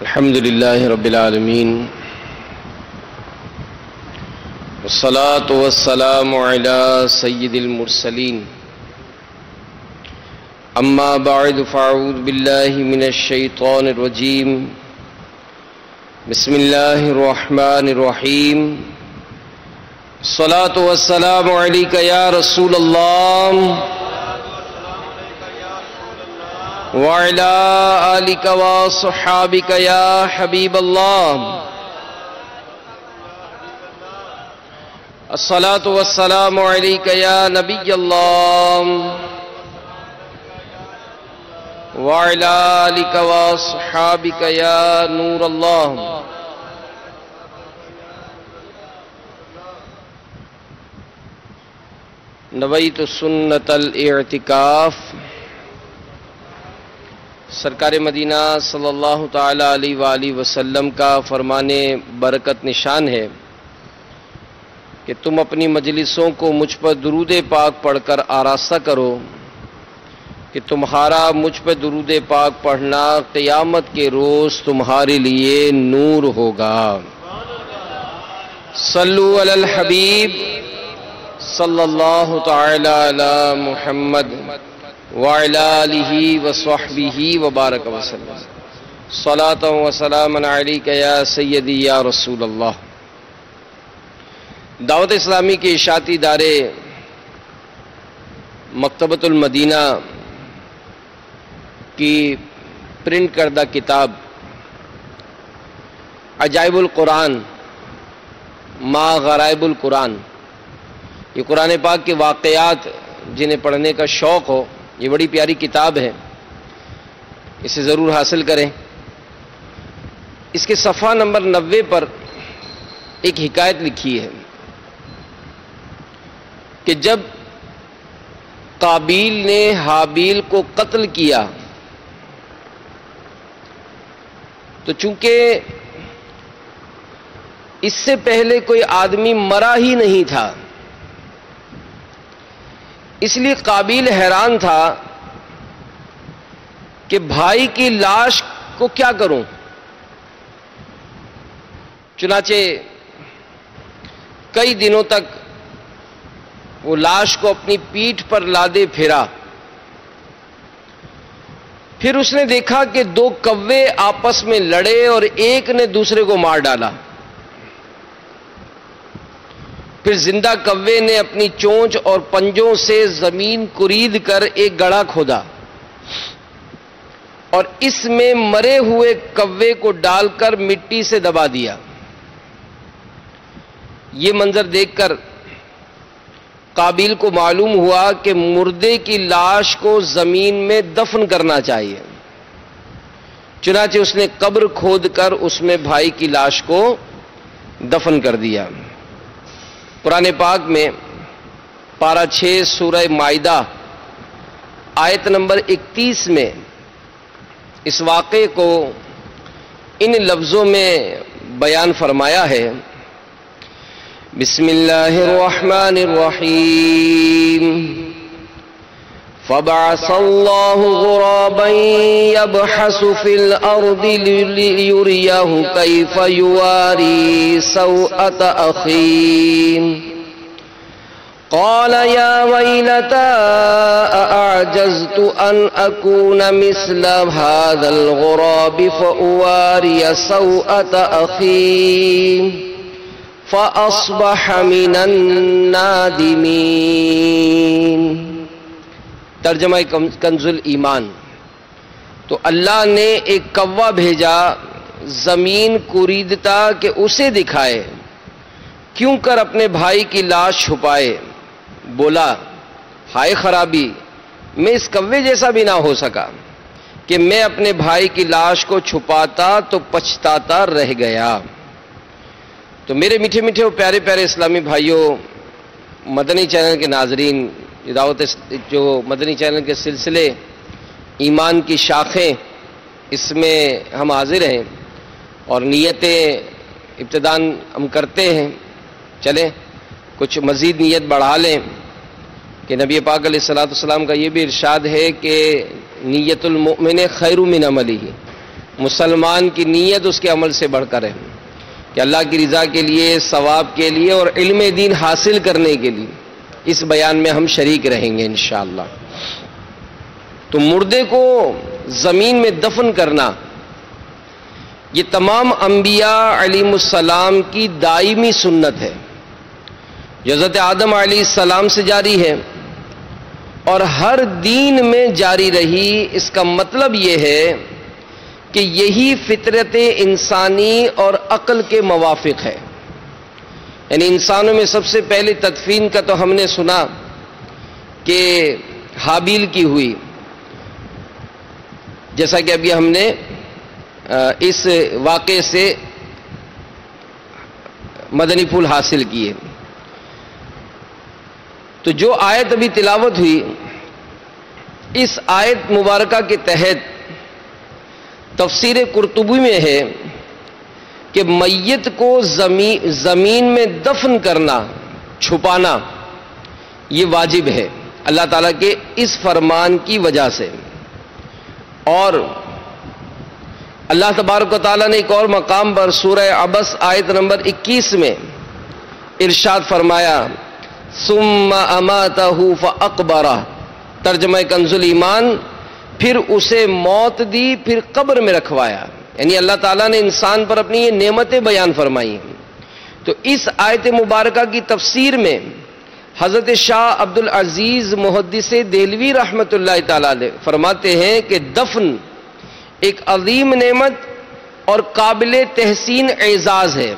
الحمدللہ رب العالمین والصلاة والسلام علی سید المرسلین اما بعد فاعوذ باللہ من الشیطان الرجیم بسم اللہ الرحمن الرحیم الصلاة والسلام علیک یا رسول اللہ وعلى آلك وصحابك يا حبيب الله الصلاة والسلام عليك يا نبي الله وعلى آلك وصحابك يا نور الله نويت سنة الاعتكاف سرکار مدینہ صلی اللہ تعالی علیہ وآلہ وسلم کا فرمان برکت نشان ہے کہ تم اپنی مجلسوں کو مجھ پر درود پاک پڑھ کر آراستہ کرو کہ تمہارا مجھ پر درود پاک پڑھنا قیامت کے روز تمہارے لیے نور ہوگا۔ صلو علی الحبیب صلی اللہ تعالی علی محمد وعلى آلہ وصحبہ وبارک وسلم صلاۃ و سلام علیک یا سیدی یا رسول اللہ۔ دعوت اسلامی کے اشاعتی ادارے مکتبۃ المدینہ کی پرنٹ کردہ کتاب عجائب القرآن ما غرائب القرآن، یہ قرآن پاک کے واقعات جنہیں پڑھنے کا شوق ہو، یہ بڑی پیاری کتاب ہے، اسے ضرور حاصل کریں۔ اس کے صفحہ نمبر 90 پر ایک حکایت لکھی ہے کہ جب قابیل نے حابیل کو قتل کیا تو چونکہ اس سے پہلے کوئی آدمی مرا ہی نہیں تھا، اس لیے قابیل حیران تھا کہ بھائی کی لاش کو کیا کروں۔ چنانچہ کئی دنوں تک وہ لاش کو اپنی پیٹھ پر لادے پھرا۔ پھر اس نے دیکھا کہ دو کوے آپس میں لڑے اور ایک نے دوسرے کو مار ڈالا۔ پھر زندہ کوے نے اپنی چونچ اور پنجوں سے زمین کرید کر ایک گڑھا کھودا اور اس میں مرے ہوئے کوے کو ڈال کر مٹی سے دبا دیا۔ یہ منظر دیکھ کر قابیل کو معلوم ہوا کہ مردے کی لاش کو زمین میں دفن کرنا چاہیے، چنانچہ اس نے قبر کھود کر اس میں بھائی کی لاش کو دفن کر دیا۔ قرآن پاک میں پارہ 6 سورہ مائدہ آیت نمبر 31 میں اس واقعے کو ان لفظوں میں بیان فرمایا ہے۔ بسم اللہ الرحمن الرحیم فبعث اللہ غرابا یبحث فی الارض لیریہ کیف یواری سوءۃ اخیہ قال یا ویلتى اعجزت ان اکون مثل هذا الغراب فاواری سوءۃ اخیہ فاصبح من النادمین۔ ترجمہ کنز الایمان۔ تو اللہ نے ایک کوا بھیجا زمین کوریدتا کہ اسے دکھائے کیوں کر اپنے بھائی کی لاش چھپائے۔ بولا ہائے خرابی، میں اس کوے جیسا بھی نہ ہو سکا کہ میں اپنے بھائی کی لاش کو چھپاتا تو پچھتاتا رہ گیا۔ تو میرے میٹھے میٹھے اور پیارے پیارے اسلامی بھائیوں، مدنی چینل کے ناظرین، جو مدنی چینل کے سلسلے ایمان کی شاخیں، اس میں ہم حاضر ہیں اور نیتیں ابتداً ہم کرتے ہیں۔ چلیں کچھ مزید نیت بڑھا لیں کہ نبی پاک علیہ الصلوۃ والسلام کا یہ بھی ارشاد ہے کہ نیت المؤمن خیر من عملہ، مسلمان کی نیت اس کے عمل سے بڑھ کر ہے، کہ اللہ کی رضا کے لیے، ثواب کے لیے اور علم دین حاصل کرنے کے لیے اس بیان میں ہم شریک رہیں گے انشاءاللہ۔ تو مردے کو زمین میں دفن کرنا یہ تمام انبیاء علیہم السلام کی دائمی سنت ہے، جو حضرت آدم علیہ السلام سے جاری ہے اور ہر دین میں جاری رہی۔ اس کا مطلب یہ ہے کہ یہی فطرت انسانی اور عقل کے موافق ہے۔ یعنی انسانوں میں سب سے پہلے تدفین کا تو ہم نے سنا کہ حابیل کی ہوئی، جیسا کہ ابھی ہم نے اس واقعے سے مدنی پھول حاصل کیے۔ تو جو آیت ابھی تلاوت ہوئی، اس آیت مبارکہ کے تحت تفسیر قرطبی میں ہے کہ میت کو زمین میں دفن کرنا، چھپانا، یہ واجب ہے اللہ تعالیٰ کے اس فرمان کی وجہ سے۔ اور اللہ تبارک و تعالیٰ نے ایک اور مقام پر سورہ عبس آیت نمبر 21 میں ارشاد فرمایا، ثم اماتہ فاقبرہ، ترجمہ کنز ایمان، پھر اسے موت دی، پھر قبر میں رکھوایا۔ یعنی اللہ تعالیٰ نے انسان پر اپنی یہ نعمتیں بیان فرمائی ہیں۔ تو اس آیت مبارکہ کی تفسیر میں حضرت شاہ عبد العزیز محدث دہلوی رحمۃ اللہ تعالیٰ علیہ فرماتے ہیں کہ دفن ایک عظیم نعمت اور قابل تحسین اعزاز ہے،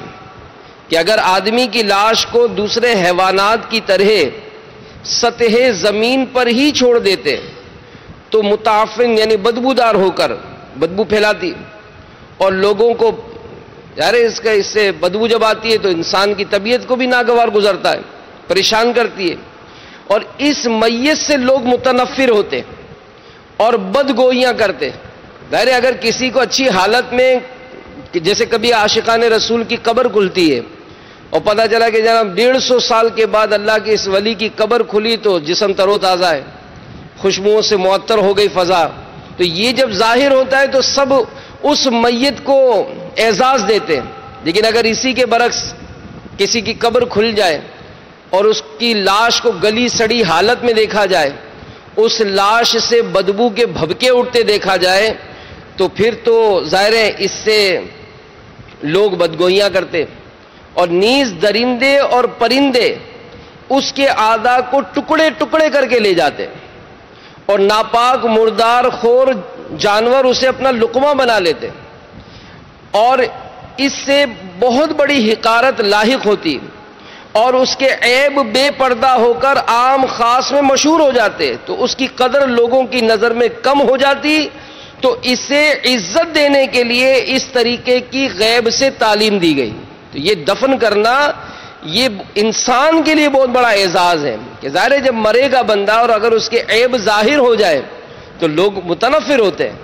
کہ اگر آدمی کی لاش کو دوسرے حیوانات کی طرح سطح زمین پر ہی چھوڑ دیتے تو متعفن یعنی بدبودار ہو کر بدبو پھیلاتی، اور لوگوں کو اس سے بدبو جب آتی ہے تو انسان کی طبیعت کو بھی ناگوار گزرتا ہے، پریشان کرتی ہے، اور اس میت سے لوگ متنفر ہوتے اور بدگوئیاں کرتے۔ ظاہر اگر کسی کو اچھی حالت میں، جیسے کبھی عاشقان رسول کی قبر کھلتی ہے اور پتہ چلا کہ جناب 150 سال کے بعد اللہ کے اس ولی کی قبر کھلی تو جسم تر و تازہ ہے، خوشبوؤں سے معطر ہو گئی فضا، تو یہ جب ظاہر ہوتا ہے تو سب اس میت کو اعزاز دیتے۔ لیکن اگر اسی کے برعکس کسی کی قبر کھل جائے اور اس کی لاش کو گلی سڑی حالت میں دیکھا جائے، اس لاش سے بدبو کے بھبکے اٹھتے دیکھا جائے، تو پھر تو ظاہر ہے اس سے لوگ بدگوئیاں کرتے، اور نیز درندے اور پرندے اس کے اعضاء کو ٹکڑے ٹکڑے کر کے لے جاتے، اور ناپاک مردار خور جانور اسے اپنا لقمہ بنا لیتے، اور اس سے بہت بڑی حقارت لاحق ہوتی، اور اس کے عیب بے پردہ ہو کر عام خاص میں مشہور ہو جاتے، تو اس کی قدر لوگوں کی نظر میں کم ہو جاتی۔ تو اسے عزت دینے کے لیے اس طریقے کی غیب سے تعلیم دی گئی۔ تو یہ دفن کرنا یہ انسان کے لیے بہت بڑا اعزاز ہے، کہ ظاہر ہے جب مرے گا بندہ اور اگر اس کے عیب ظاہر ہو جائے تو لوگ متنفر ہوتے ہیں۔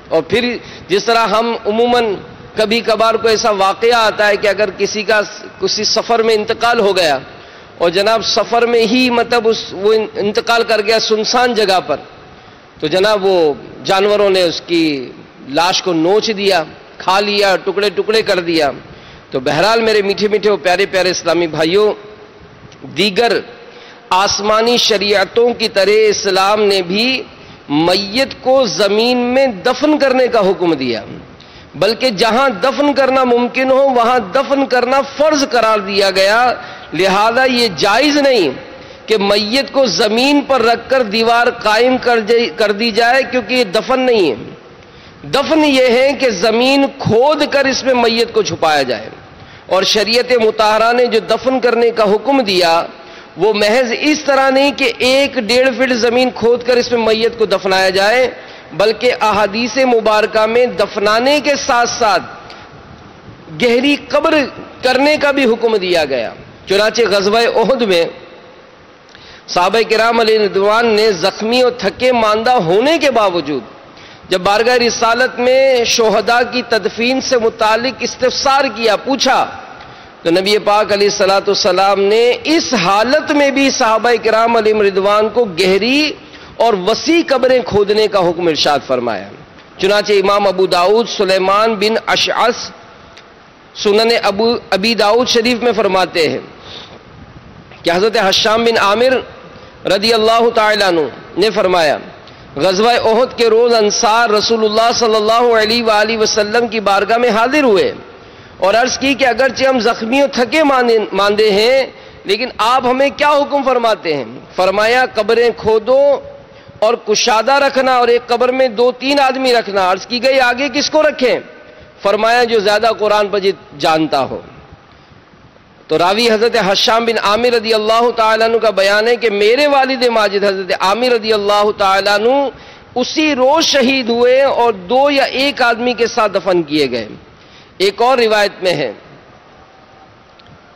اور پھر جس طرح ہم عموماً کبھی کبھار کو ایسا واقعہ آتا ہے کہ اگر کسی کا کسی سفر میں انتقال ہو گیا اور جناب سفر میں ہی مطلب وہ انتقال کر گیا سنسان جگہ پر، تو جناب وہ جانوروں نے اس کی لاش کو نوچ دیا، کھا لیا، ٹکڑے ٹکڑے کر دیا۔ تو بہرحال میرے میٹھے میٹھے اور پیارے پیارے اسلامی بھائیوں، دیگر آسمانی شریعتوں کی طرح اسلام نے بھی میت کو زمین میں دفن کرنے کا حکم دیا، بلکہ جہاں دفن کرنا ممکن ہو وہاں دفن کرنا فرض قرار دیا گیا۔ لہذا یہ جائز نہیں کہ میت کو زمین پر رکھ کر دیوار قائم کر دی جائے، کیونکہ یہ دفن نہیں ہے۔ دفن یہ ہے کہ زمین کھود کر اس میں میت کو چھپایا جائے، اور شریعت مطہرہ نے جو دفن کرنے کا حکم دیا وہ محض اس طرح نہیں کہ 1-1.5 فٹ زمین کھود کر اس میں میت کو دفنایا جائے، بلکہ احادیث مبارکہ میں دفنانے کے ساتھ ساتھ گہری قبر کرنے کا بھی حکم دیا گیا۔ چنانچہ غزوہ احد میں صحابہ کرام علیہ رضوان نے زخمی اور تھکے ماندہ ہونے کے باوجود جب بارگاہ رسالت میں شہداء کی تدفین سے متعلق استفسار کیا، پوچھا، تو نبی پاک علیہ الصلوۃ والسلام نے اس حالت میں بھی صحابہ کرام علیہم رضوان کو گہری اور وسیع قبریں کھودنے کا حکم ارشاد فرمایا۔ چنانچہ امام ابو داؤد سلیمان بن اشعث سنن ابی داؤد شریف میں فرماتے ہیں کہ حضرت حشام بن عامر رضی اللہ تعالیٰ عنہ نے فرمایا، غزوہ احد کے روز انصار رسول اللہ صلی اللہ علیہ وآلہ وسلم کی بارگاہ میں حاضر ہوئے اور عرض کی کہ اگرچہ ہم زخمی و تھکے ماندے ہیں لیکن آپ ہمیں کیا حکم فرماتے ہیں؟ فرمایا، قبریں کھودو اور کشادہ رکھنا اور ایک قبر میں 2-3 آدمی رکھنا۔ عرض کی گئی آگے کس کو رکھیں؟ فرمایا، جو زیادہ قرآن مجید جانتا ہو۔ تو راوی حضرت حشام بن عامر رضی اللہ تعالیٰ عنہ کا بیان ہے کہ میرے والد ماجد حضرت عامر رضی اللہ تعالیٰ عنہ اسی روز شہید ہوئے اور 2 یا 1 آدمی کے ساتھ دفن کیے گئے۔ ایک اور روایت میں ہے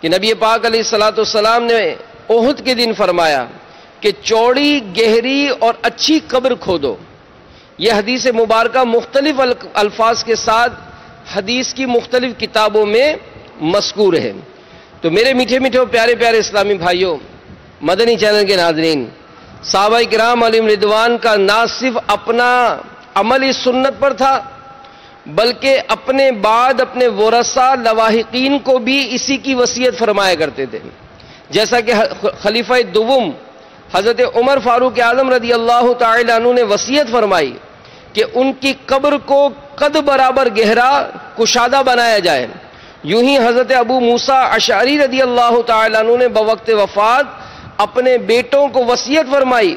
کہ نبی پاک علیہ الصلوۃ والسلام نے احد کے دن فرمایا کہ چوڑی، گہری اور اچھی قبر کھودو۔ یہ حدیث مبارکہ مختلف الفاظ کے ساتھ حدیث کی مختلف کتابوں میں مذکور ہے۔ تو میرے میٹھے میٹھے پیارے پیارے اسلامی بھائیوں، مدنی چینل کے ناظرین، صحابہ کرام علیہم رضوان کا نہ صرف اپنا عمل سنت پر تھا بلکہ اپنے بعد اپنے ورثاء لواحقین کو بھی اسی کی وصیت فرمایا کرتے تھے، جیسا کہ خلیفہ دوم حضرت عمر فاروق اعظم رضی اللہ تعالی عنہ نے وصیت فرمائی کہ ان کی قبر کو قد برابر گہرا کشادہ بنایا جائے۔ یوں ہی حضرت ابو موسیٰ اشعری رضی اللہ تعالی عنہ نے بوقت وفات اپنے بیٹوں کو وصیت فرمائی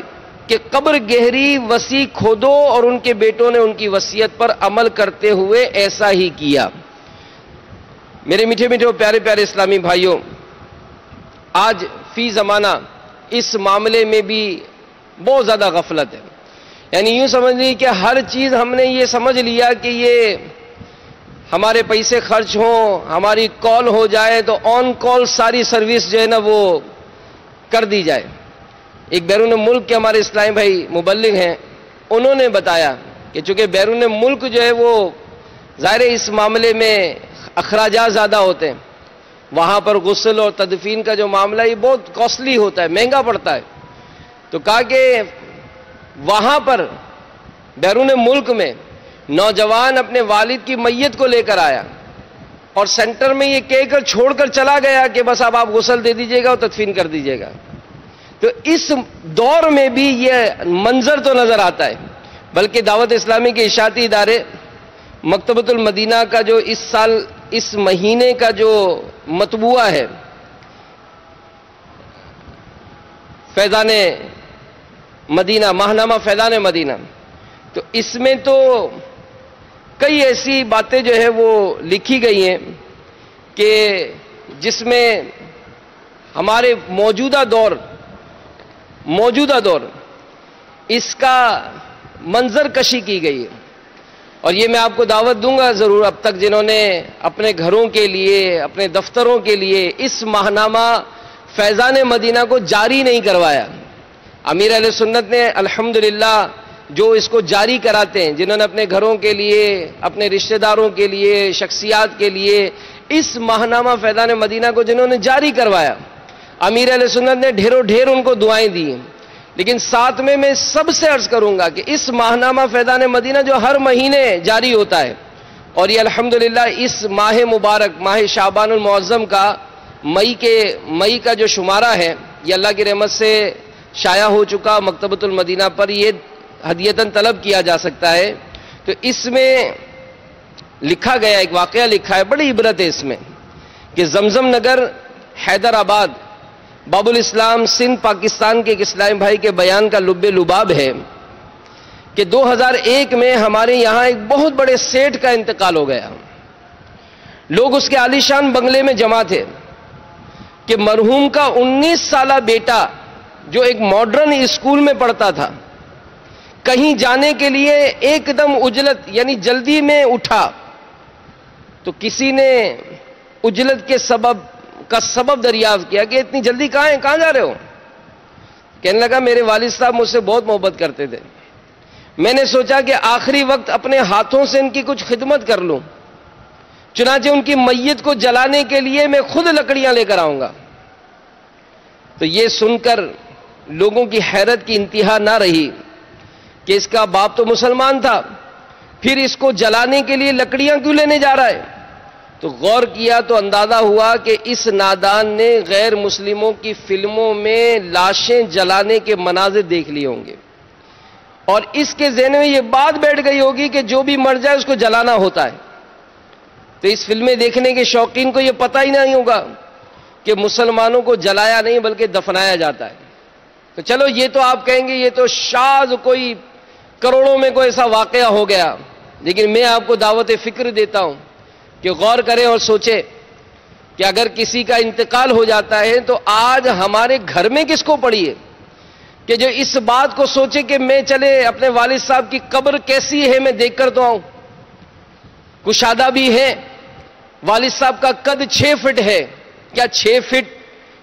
کہ قبر گہری وسیع کھودو، اور ان کے بیٹوں نے ان کی وصیت پر عمل کرتے ہوئے ایسا ہی کیا۔ میرے میٹھے میٹھے پیارے پیارے اسلامی بھائیوں، آج فی زمانہ اس معاملے میں بھی بہت زیادہ غفلت ہے۔ یعنی یوں سمجھ لی کہ ہر چیز ہم نے یہ سمجھ لیا کہ یہ ہمارے پیسے خرچ ہوں، ہماری کال ہو جائے تو آن کال ساری سروس جو ہے نا وہ کر دی جائے۔ ایک بیرون ملک کے ہمارے اسلامی بھائی مبلغ ہیں، انہوں نے بتایا کہ چونکہ بیرون ملک جو ہے وہ ظاہر اس معاملے میں اخراجات زیادہ ہوتے ہیں، وہاں پر غسل اور تدفین کا جو معاملہ یہ بہت کاسٹلی ہوتا ہے، مہنگا پڑتا ہے۔ تو کہا کہ وہاں پر بیرون ملک میں نوجوان اپنے والد کی میت کو لے کر آیا اور سینٹر میں یہ کہہ کر چھوڑ کر چلا گیا کہ بس اب آپ غسل دے دیجئے گا اور تدفین کر دیجئے گا۔ تو اس دور میں بھی یہ منظر تو نظر آتا ہے، بلکہ دعوت اسلامی کے اشاعتی ادارے مکتبۃ المدینہ کا جو اس سال اس مہینے کا جو مطبوعہ ہے فیضان مدینہ، ماہنامہ فیضان مدینہ، تو اس میں تو کئی ایسی باتیں جو ہے وہ لکھی گئی ہیں کہ جس میں ہمارے موجودہ دور اس کا منظر کشی کی گئی ہے۔ اور یہ میں آپ کو دعوت دوں گا ضرور، اب تک جنہوں نے اپنے گھروں کے لیے، اپنے دفتروں کے لیے اس ماہنامہ فیضان مدینہ کو جاری نہیں کروایا، امیر اہل سنت نے الحمدللہ جو اس کو جاری کراتے ہیں، جنہوں نے اپنے گھروں کے لیے، اپنے رشتہ داروں کے لیے، شخصیات کے لیے اس ماہنامہ فیضان مدینہ کو جنہوں نے جاری کروایا، امیر اہل سنت نے ڈھیروں ڈھیر ان کو دعائیں دی ہیں۔ لیکن ساتھ میں سب سے عرض کروں گا کہ اس ماہنامہ فیضان مدینہ جو ہر مہینے جاری ہوتا ہے، اور یہ الحمدللہ اس ماہ مبارک ماہ شعبان المعظم کا مئی کا جو شمارہ ہے یہ اللہ کی رحمت سے شائع ہو چکا، مکتبۃ المدینہ پر یہ ہدیتاً طلب کیا جا سکتا ہے۔ تو اس میں لکھا گیا، ایک واقعہ لکھا ہے، بڑی عبرت ہے اس میں، کہ زمزم نگر حیدرآباد باب الاسلام سندھ پاکستان کے ایک اسلامی بھائی کے بیان کا لب لباب ہے کہ 2001 میں ہمارے یہاں ایک بہت بڑے سیٹھ کا انتقال ہو گیا۔ لوگ اس کے عالیشان بنگلے میں جمع تھے کہ مرحوم کا 19 سالہ بیٹا جو ایک ماڈرن اسکول میں پڑھتا تھا، کہیں جانے کے لیے ایک دم عجلت یعنی جلدی میں اٹھا، تو کسی نے عجلت کے سبب دریافت کیا کہ اتنی جلدی کہاں جا رہے ہو؟ کہنے لگا میرے والد صاحب مجھ سے بہت محبت کرتے تھے، میں نے سوچا کہ آخری وقت اپنے ہاتھوں سے ان کی کچھ خدمت کر لوں، چنانچہ ان کی میت کو جلانے کے لیے میں خود لکڑیاں لے کر آؤں گا۔ تو یہ سن کر لوگوں کی حیرت کی انتہا نہ رہی کہ اس کا باپ تو مسلمان تھا، پھر اس کو جلانے کے لیے لکڑیاں کیوں لینے جا رہا ہے؟ تو غور کیا تو اندازہ ہوا کہ اس نادان نے غیر مسلموں کی فلموں میں لاشیں جلانے کے مناظر دیکھ لیے ہوں گے، اور اس کے ذہن میں یہ بات بیٹھ گئی ہوگی کہ جو بھی مر جائے اس کو جلانا ہوتا ہے۔ تو اس فلمیں دیکھنے کے شوقین کو یہ پتہ ہی نہیں ہوگا کہ مسلمانوں کو جلایا نہیں بلکہ دفنایا جاتا ہے۔ تو چلو یہ تو آپ کہیں گے یہ تو شاذ کوئی کروڑوں میں کوئی ایسا واقعہ ہو گیا، لیکن میں آپ کو دعوت فکر دیتا ہوں کہ غور کریں اور سوچیں کہ اگر کسی کا انتقال ہو جاتا ہے تو آج ہمارے گھر میں کس کو پڑی ہے کہ جو اس بات کو سوچے کہ میں چلے اپنے والد صاحب کی قبر کیسی ہے میں دیکھ کر تو آؤں۔ کشادہ بھی ہے، والد صاحب کا قد 6 فٹ ہے، کیا 6 فٹ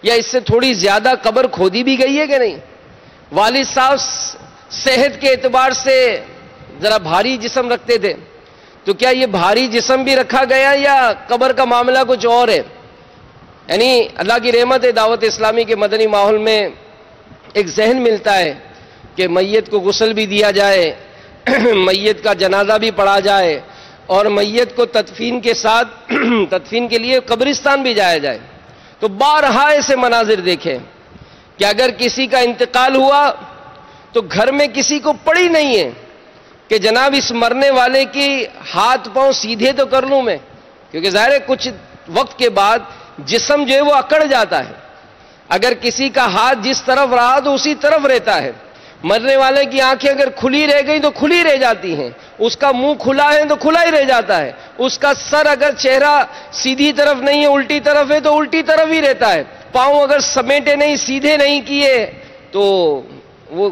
یا اس سے تھوڑی زیادہ قبر کھودی بھی گئی ہے کہ نہیں؟ والد صاحب صحت کے اعتبار سے ذرا بھاری جسم رکھتے تھے، تو کیا یہ بھاری جسم بھی رکھا گیا یا قبر کا معاملہ کچھ اور ہے؟ یعنی اللہ کی رحمت ہے، دعوت اسلامی کے مدنی ماحول میں ایک ذہن ملتا ہے کہ میت کو غسل بھی دیا جائے، میت کا جنازہ بھی پڑھا جائے، اور میت کو تدفین کے ساتھ تدفین کے لیے قبرستان بھی جایا جائے۔ تو بارہا ایسے مناظر دیکھیں کہ اگر کسی کا انتقال ہوا تو گھر میں کسی کو پڑی نہیں ہے کہ جناب اس مرنے والے کی ہاتھ پاؤں سیدھے تو کر لوں میں، کیونکہ ظاہر ہے کچھ وقت کے بعد جسم جو ہے وہ اکڑ جاتا ہے، اگر کسی کا ہاتھ جس طرف رہا تو اسی طرف رہتا ہے، مرنے والے کی آنکھیں اگر کھلی رہ گئی تو کھلی رہ جاتی ہیں، اس کا منہ کھلا ہے تو کھلا ہی رہ جاتا ہے، اس کا سر اگر چہرہ سیدھی طرف نہیں ہے الٹی طرف ہے تو الٹی طرف ہی رہتا ہے، پاؤں اگر سمیٹے نہیں سیدھے نہیں کیے تو وہ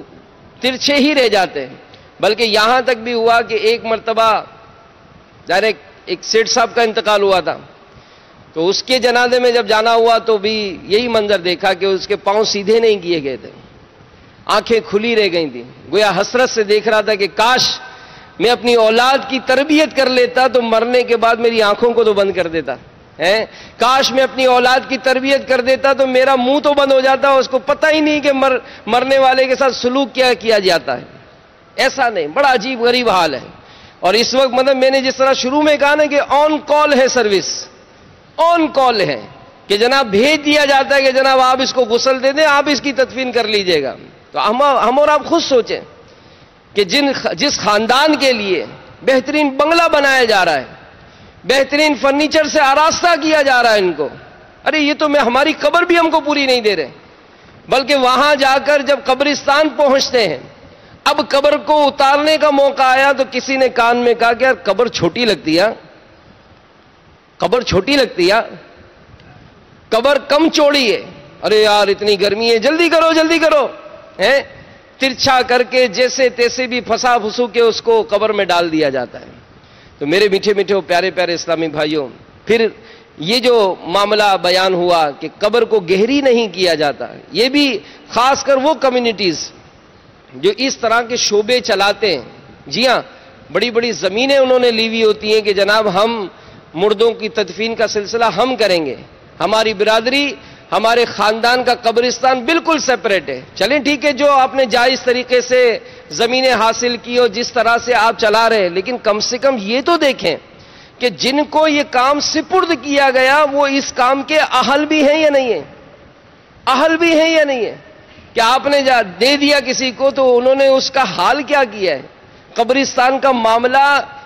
ترچھے ہی رہ جاتے ہیں۔ بلکہ یہاں تک بھی ہوا کہ ایک مرتبہ ظاہر ایک سیٹ صاحب کا انتقال ہوا تھا، تو اس کے جنازے میں جب جانا ہوا تو بھی یہی منظر دیکھا کہ اس کے پاؤں سیدھے نہیں کیے گئے تھے، آنکھیں کھلی رہ گئی تھیں، گویا حسرت سے دیکھ رہا تھا کہ کاش میں اپنی اولاد کی تربیت کر لیتا تو مرنے کے بعد میری آنکھوں کو تو بند کر دیتا ہے، کاش میں اپنی اولاد کی تربیت کر دیتا تو میرا منہ تو بند ہو جاتا، اس کو پتہ ہی نہیں کہ مرنے والے کے ساتھ سلوک کیا کیا جاتا ہے۔ ایسا نہیں، بڑا عجیب غریب حال ہے۔ اور اس وقت مطلب میں نے جس طرح شروع میں کہا نا کہ آن کال ہے، سروس آن کال ہے کہ جناب بھیج دیا جاتا ہے کہ جناب آپ اس کو غسل دے دیں، آپ اس کی تدفین کر لیجئے گا۔ تو ہم اور آپ خود سوچیں کہ جس خاندان کے لیے بہترین بنگلہ بنایا جا رہا ہے، بہترین فرنیچر سے آراستہ کیا جا رہا ہے ان کو، ارے یہ تو ہماری قبر بھی ہم کو پوری نہیں دے رہے، بلکہ وہاں جا کر جب قبرستان پہنچتے ہیں، اب قبر کو اتارنے کا موقع آیا تو کسی نے کان میں کہا کہ یار قبر چھوٹی لگتی ہے، قبر چھوٹی لگتی ہے، قبر کم چوڑی ہے، ارے یار اتنی گرمی ہے جلدی کرو جلدی کرو، ترچھا کر کے جیسے تیسے بھی پھنسا پھسو کے اس کو قبر میں ڈال دیا جاتا ہے۔ تو میرے میٹھے میٹھے پیارے پیارے اسلامی بھائیوں، پھر یہ جو معاملہ بیان ہوا کہ قبر کو گہری نہیں کیا جاتا، یہ بھی خاص کر وہ کمیونٹیز جو اس طرح کے شعبے چلاتے ہیں، جی ہاں بڑی بڑی زمینیں انہوں نے لی ہوئی ہوتی ہیں کہ جناب ہم مردوں کی تدفین کا سلسلہ ہم کریں گے، ہماری برادری ہمارے خاندان کا قبرستان بالکل سیپریٹ ہے، چلیں ٹھیک ہے جو آپ نے جائز طریقے سے زمینیں حاصل کی اور جس طرح سے آپ چلا رہے ہیں، لیکن کم سے کم یہ تو دیکھیں کہ جن کو یہ کام سپرد کیا گیا وہ اس کام کے اہل بھی ہیں یا نہیں ہیں، اہل بھی ہیں یا نہیں ہیں، کہ آپ نے دے دیا کسی کو تو انہوں نے اس کا حال کیا کیا ہے۔ قبرستان کا معاملہ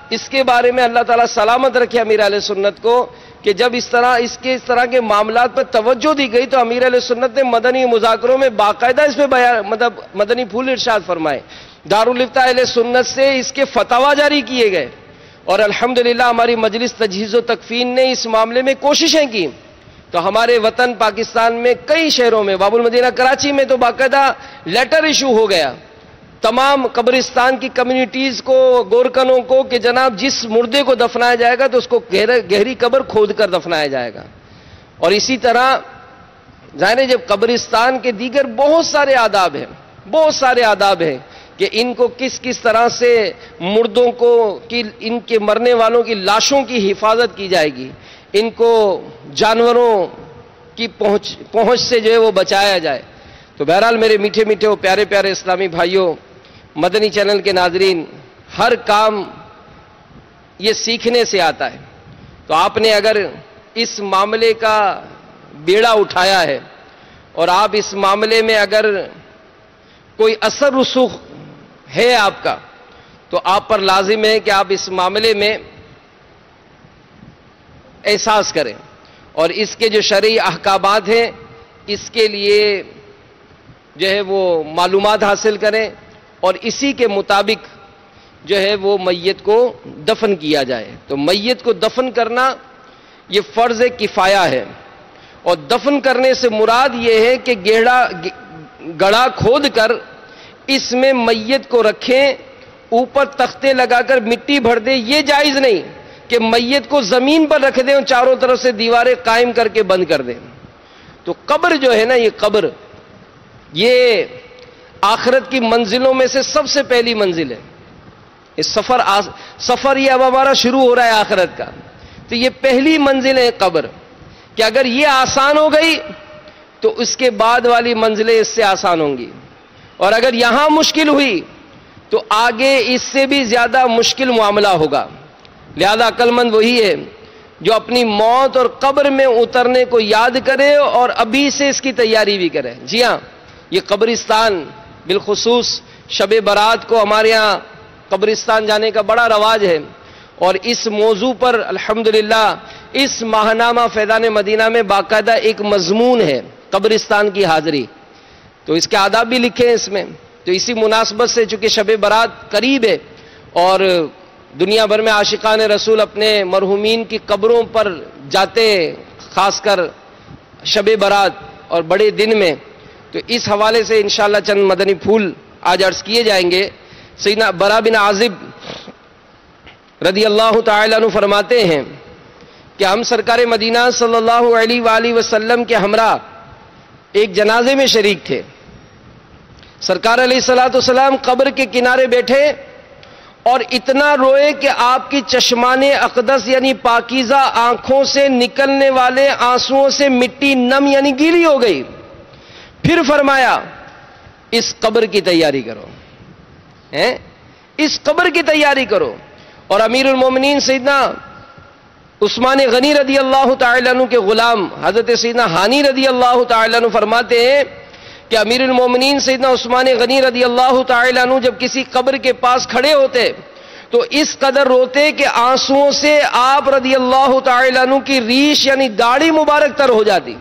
اس کے بارے میں اللہ تعالیٰ سلامت رکھے امیر اہل سنت کو کہ جب اس طرح کے معاملات پر توجہ دی گئی تو امیر اہل سنت نے مدنی مذاکروں میں باقاعدہ اس پہ مدنی پھول ارشاد فرمائے، دارالفتہ اہل سنت سے اس کے فتاوی جاری کیے گئے، اور الحمدللہ ہماری مجلس تجہیز و تکفین نے اس معاملے میں کوششیں کی، تو ہمارے وطن پاکستان میں کئی شہروں میں، باب المدینہ کراچی میں تو باقاعدہ لیٹر ایشو ہو گیا تمام قبرستان کی کمیونٹیز کو، گورکنوں کو کہ جناب جس مردے کو دفنایا جائے گا تو اس کو گہری قبر کھود کر دفنایا جائے گا۔ اور اسی طرح ظاہر ہے جب قبرستان کے دیگر بہت سارے آداب ہیں کہ ان کو کس کس طرح سے مردوں کو ان کے مرنے والوں کی لاشوں کی حفاظت کی جائے گی، ان کو جانوروں کی پہنچ سے جو ہے وہ بچایا جائے۔ تو بہرحال میرے میٹھے میٹھے اور پیارے پیارے اسلامی بھائیوں، مدنی چینل کے ناظرین، ہر کام یہ سیکھنے سے آتا ہے۔ تو آپ نے اگر اس معاملے کا بیڑا اٹھایا ہے اور آپ اس معاملے میں اگر کوئی اثر رسوخ ہے آپ کا، تو آپ پر لازم ہے کہ آپ اس معاملے میں احساس کریں اور اس کے جو شرعی احکامات ہیں اس کے لیے جو ہے وہ معلومات حاصل کریں اور اسی کے مطابق جو ہے وہ میت کو دفن کیا جائے۔ تو میت کو دفن کرنا یہ فرض کفایہ ہے، اور دفن کرنے سے مراد یہ ہے کہ گڑھا کھود کر اس میں میت کو رکھیں، اوپر تختے لگا کر مٹی بھر دیں۔ یہ جائز نہیں کہ میت کو زمین پر رکھ دیں اور چاروں طرف سے دیواریں قائم کر کے بند کر دیں۔ تو قبر جو ہے نا، یہ قبر یہ آخرت کی منزلوں میں سے سب سے پہلی منزل ہے۔ اس سفر یہ اب ہمارا شروع ہو رہا ہے آخرت کا، تو یہ پہلی منزل ہے قبر، کہ اگر یہ آسان ہو گئی تو اس کے بعد والی منزلیں اس سے آسان ہوں گی، اور اگر یہاں مشکل ہوئی تو آگے اس سے بھی زیادہ مشکل معاملہ ہوگا۔ لہذا عقل مند وہی ہے جو اپنی موت اور قبر میں اترنے کو یاد کرے اور ابھی سے اس کی تیاری بھی کرے۔ جی ہاں، یہ قبرستان، بالخصوص شب برات کو ہمارے ہاں قبرستان جانے کا بڑا رواج ہے، اور اس موضوع پر الحمدللہ اس ماہنامہ فیضان مدینہ میں باقاعدہ ایک مضمون ہے، قبرستان کی حاضری، تو اس کے آداب بھی لکھے ہیں اس میں۔ تو اسی مناسبت سے چونکہ شب برات قریب ہے اور دنیا بھر میں عاشقان رسول اپنے مرحومین کی قبروں پر جاتے ہیں، خاص کر شب برات اور بڑے دن میں، تو اس حوالے سے انشاءاللہ چند مدنی پھول آج عرض کیے جائیں گے۔ سیدنا برا بن عازب رضی اللہ تعالیٰ عنہ فرماتے ہیں کہ ہم سرکار مدینہ صلی اللہ علیہ وآلہ وسلم کے ہمراہ ایک جنازے میں شریک تھے۔ سرکار علیہ السلام قبر کے کنارے بیٹھے اور اتنا روئے کہ آپ کی چشمان اقدس یعنی پاکیزہ آنکھوں سے نکلنے والے آنسوؤں سے مٹی نم یعنی گیلی ہو گئی۔ پھر فرمایا اس قبر کی تیاری کرو، اس قبر کی تیاری کرو۔ اور امیر المومنین سیدنا عثمان غنی رضی اللہ تعالیٰ عنہ کے غلام حضرت سیدنا ہانی رضی اللہ تعالیٰ عنہ فرماتے ہیں کہ امیر المومنین سیدنا عثمان غنی رضی اللہ تعالیٰ عنہ جب کسی قبر کے پاس کھڑے ہوتے تو اس قدر روتے کہ آنسوؤں سے آپ رضی اللہ تعالیٰ عنہ کی ریش یعنی داڑھی مبارک تر ہو جاتی۔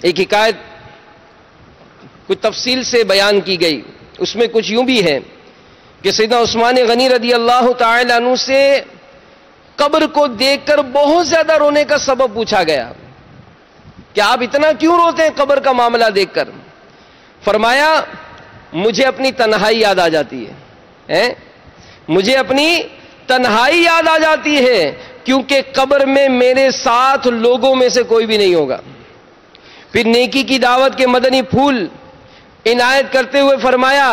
ایک حکایت کچھ تفصیل سے بیان کی گئی، اس میں کچھ یوں بھی ہے کہ سیدنا عثمان غنی رضی اللہ تعالیٰ عنہ سے قبر کو دیکھ کر بہت زیادہ رونے کا سبب پوچھا گیا کہ آپ اتنا کیوں روتے ہیں قبر کا معاملہ دیکھ کر؟ فرمایا مجھے اپنی تنہائی یاد آ جاتی ہے، مجھے اپنی تنہائی یاد آ جاتی ہے، کیونکہ قبر میں میرے ساتھ لوگوں میں سے کوئی بھی نہیں ہوگا۔ پھر نیکی کی دعوت کے مدنی پھول عنایت کرتے ہوئے فرمایا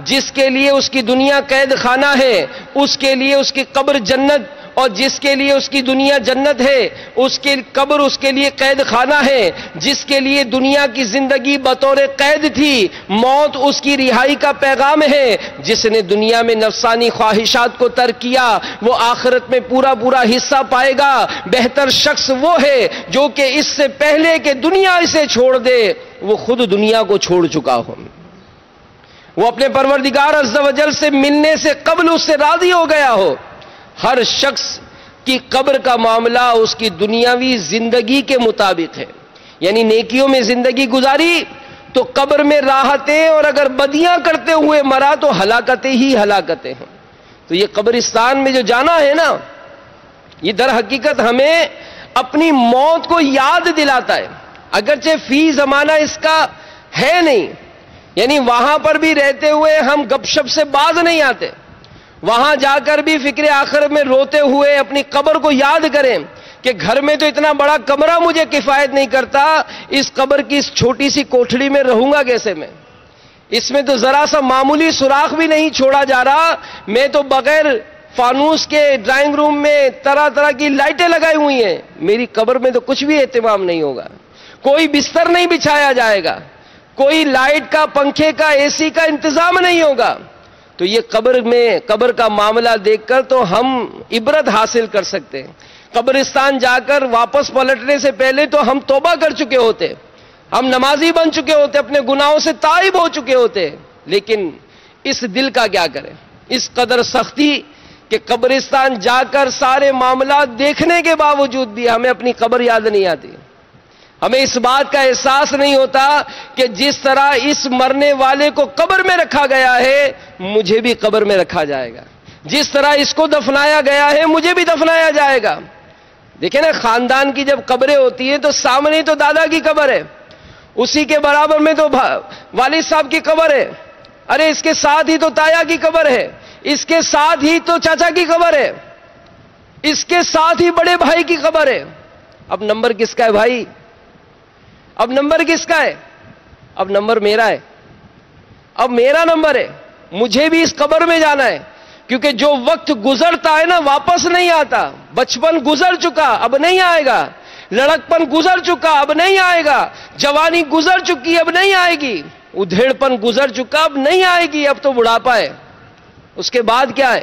جس کے لیے اس کی دنیا قید خانہ ہے اس کے لیے اس کی قبر جنت، اور جس کے لیے اس کی دنیا جنت ہے اس کی قبر اس کے لیے قید خانہ ہے۔ جس کے لیے دنیا کی زندگی بطور قید تھی، موت اس کی رہائی کا پیغام ہے۔ جس نے دنیا میں نفسانی خواہشات کو ترک کیا وہ آخرت میں پورا پورا حصہ پائے گا۔ بہتر شخص وہ ہے جو کہ اس سے پہلے کہ دنیا اسے چھوڑ دے وہ خود دنیا کو چھوڑ چکا ہو، وہ اپنے پروردگار عز و جل سے ملنے سے قبل اس سے راضی ہو گیا ہو۔ ہر شخص کی قبر کا معاملہ اس کی دنیاوی زندگی کے مطابق ہے، یعنی نیکیوں میں زندگی گزاری تو قبر میں راحتیں، اور اگر بدیاں کرتے ہوئے مرا تو ہلاکتیں ہی ہلاکتیں ہیں۔ تو یہ قبرستان میں جو جانا ہے نا، یہ در حقیقت ہمیں اپنی موت کو یاد دلاتا ہے، اگرچہ فی زمانہ اس کا ہے نہیں، یعنی وہاں پر بھی رہتے ہوئے ہم گپ شپ سے باز نہیں آتے، وہاں جا کر بھی فکر آخرت میں روتے ہوئے اپنی قبر کو یاد کریں کہ گھر میں تو اتنا بڑا کمرہ مجھے کفایت نہیں کرتا، اس قبر کی اس چھوٹی سی کوٹھڑی میں رہوں گا کیسے میں؟ اس میں تو ذرا سا معمولی سوراخ بھی نہیں چھوڑا جا رہا. میں تو بغیر فانوس کے ڈرائنگ روم میں طرح طرح کی لائٹیں لگائی ہوئی ہیں. میری قبر میں تو کچھ بھی اہتمام نہیں ہوگا. کوئی بستر نہیں بچھایا جائے گا, کوئی لائٹ کا, پنکھے کا, اے سی کا انتظام نہیں ہوگا. تو یہ قبر کا معاملہ دیکھ کر تو ہم عبرت حاصل کر سکتے ہیں. قبرستان جا کر واپس پلٹنے سے پہلے تو ہم توبہ کر چکے ہوتے, ہم نمازی بن چکے ہوتے, اپنے گناہوں سے تائب ہو چکے ہوتے. لیکن اس دل کا کیا کریں, اس قدر سختی کہ قبرستان جا کر سارے معاملات دیکھنے کے باوجود بھی ہمیں اپنی قبر یاد نہیں آتی. ہمیں اس بات کا احساس نہیں ہوتا کہ جس طرح اس مرنے والے کو قبر میں رکھا گیا ہے مجھے بھی قبر میں رکھا جائے گا. جس طرح اس کو دفنایا گیا ہے مجھے بھی دفنایا جائے گا. دیکھیں نا, خاندان کی جب قبریں ہوتی ہیں تو سامنے تو دادا کی قبر ہے, اسی کے برابر میں تو والد صاحب کی قبر ہے, ارے اس کے ساتھ ہی تو تایا کی قبر ہے, اس کے ساتھ ہی تو چاچا کی قبر ہے, اس کے ساتھ ہی بڑے بھائی کی قبر ہے. اب نمبر کس کا ہے بھائی؟ اب نمبر کس کا ہے؟ اب نمبر میرا ہے, اب میرا نمبر ہے. مجھے بھی اس قبر میں جانا ہے, کیونکہ جو وقت گزرتا ہے نا واپس نہیں آتا. بچپن گزر چکا اب نہیں آئے گا, لڑکپن گزر چکا اب نہیں آئے گا, جوانی گزر چکی اب نہیں آئے گی, ادھیڑپن گزر چکا اب نہیں آئے گی, اب تو بڑھاپا ہے. اس کے بعد کیا ہے؟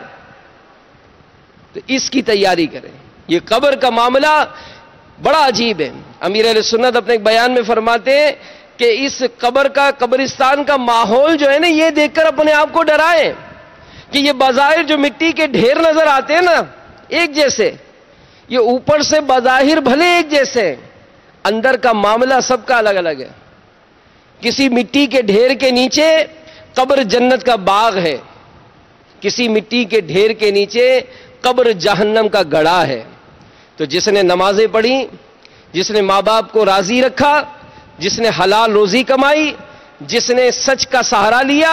تو اس کی تیاری کریں. یہ قبر کا معاملہ بڑا عجیب ہے. امیر اہل سنت اپنے ایک بیان میں فرماتے ہیں کہ اس قبر کا, قبرستان کا ماحول جو ہے نا, یہ دیکھ کر اپنے آپ کو ڈرائیں کہ یہ بظاہر جو مٹی کے ڈھیر نظر آتے ہیں نا ایک جیسے, یہ اوپر سے بظاہر بھلے ایک جیسے, اندر کا معاملہ سب کا الگ الگ ہے. کسی مٹی کے ڈھیر کے نیچے قبر جنت کا باغ ہے, کسی مٹی کے ڈھیر کے نیچے قبر جہنم کا گڑھا ہے. تو جس نے نمازیں پڑھی, جس نے ماں باپ کو راضی رکھا, جس نے حلال روزی کمائی, جس نے سچ کا سہارا لیا,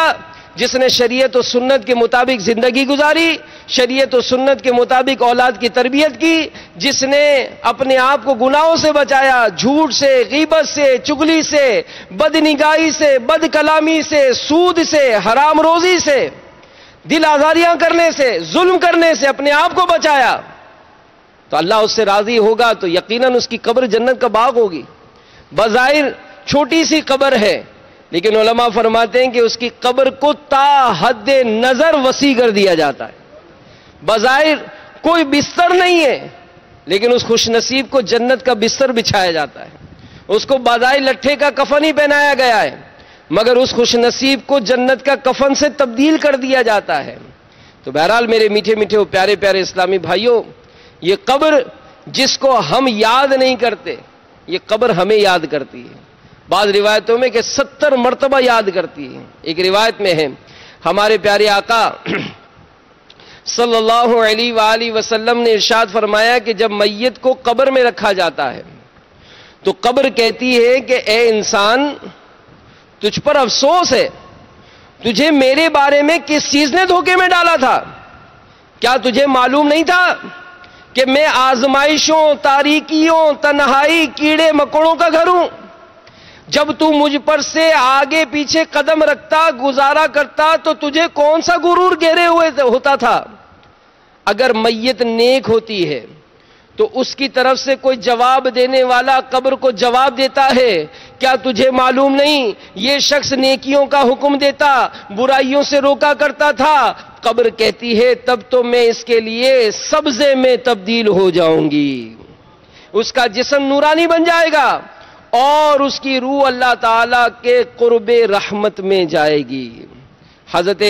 جس نے شریعت و سنت کے مطابق زندگی گزاری, شریعت و سنت کے مطابق اولاد کی تربیت کی, جس نے اپنے آپ کو گناہوں سے بچایا, جھوٹ سے, غیبت سے, چگلی سے, بد نگاہی سے, بد کلامی سے, سود سے, حرام روزی سے, دل آزاریاں کرنے سے, ظلم کرنے سے اپنے آپ کو بچایا, تو اللہ اس سے راضی ہوگا. تو یقیناً اس کی قبر جنت کا باغ ہوگی. بظاہر چھوٹی سی قبر ہے, لیکن علماء فرماتے ہیں کہ اس کی قبر کو تا حد نظر وسیع کر دیا جاتا ہے. بظاہر کوئی بستر نہیں ہے, لیکن اس خوش نصیب کو جنت کا بستر بچھایا جاتا ہے. اس کو بظاہر لٹھے کا کفن ہی پہنایا گیا ہے, مگر اس خوش نصیب کو جنت کا کفن سے تبدیل کر دیا جاتا ہے. تو بہرحال میرے میٹھے میٹھے اور پیارے پیارے اسلامی بھائیوں, یہ قبر جس کو ہم یاد نہیں کرتے, یہ قبر ہمیں یاد کرتی ہے. بعض روایتوں میں کہ 70 مرتبہ یاد کرتی ہے. ایک روایت میں ہے ہمارے پیارے آقا صلی اللہ علیہ وآلہ وسلم نے ارشاد فرمایا کہ جب میت کو قبر میں رکھا جاتا ہے تو قبر کہتی ہے کہ اے انسان, تجھ پر افسوس ہے, تجھے میرے بارے میں کس چیز نے دھوکے میں ڈالا تھا؟ کیا تجھے معلوم نہیں تھا کہ میں آزمائشوں, تاریکیوں, تنہائی, کیڑے مکوڑوں کا گھر ہوں؟ جب تو مجھ پر سے آگے پیچھے قدم رکھتا, گزارا کرتا, تو تجھے کون سا غرور گھیرے ہوئے ہوتا تھا؟ اگر میت نیک ہوتی ہے تو اس کی طرف سے کوئی جواب دینے والا قبر کو جواب دیتا ہے. کیا تجھے معلوم نہیں یہ شخص نیکیوں کا حکم دیتا, برائیوں سے روکا کرتا تھا؟ قبر کہتی ہے تب تو میں اس کے لیے سبزے میں تبدیل ہو جاؤں گی, اس کا جسم نورانی بن جائے گا اور اس کی روح اللہ تعالی کے قرب رحمت میں جائے گی. حضرت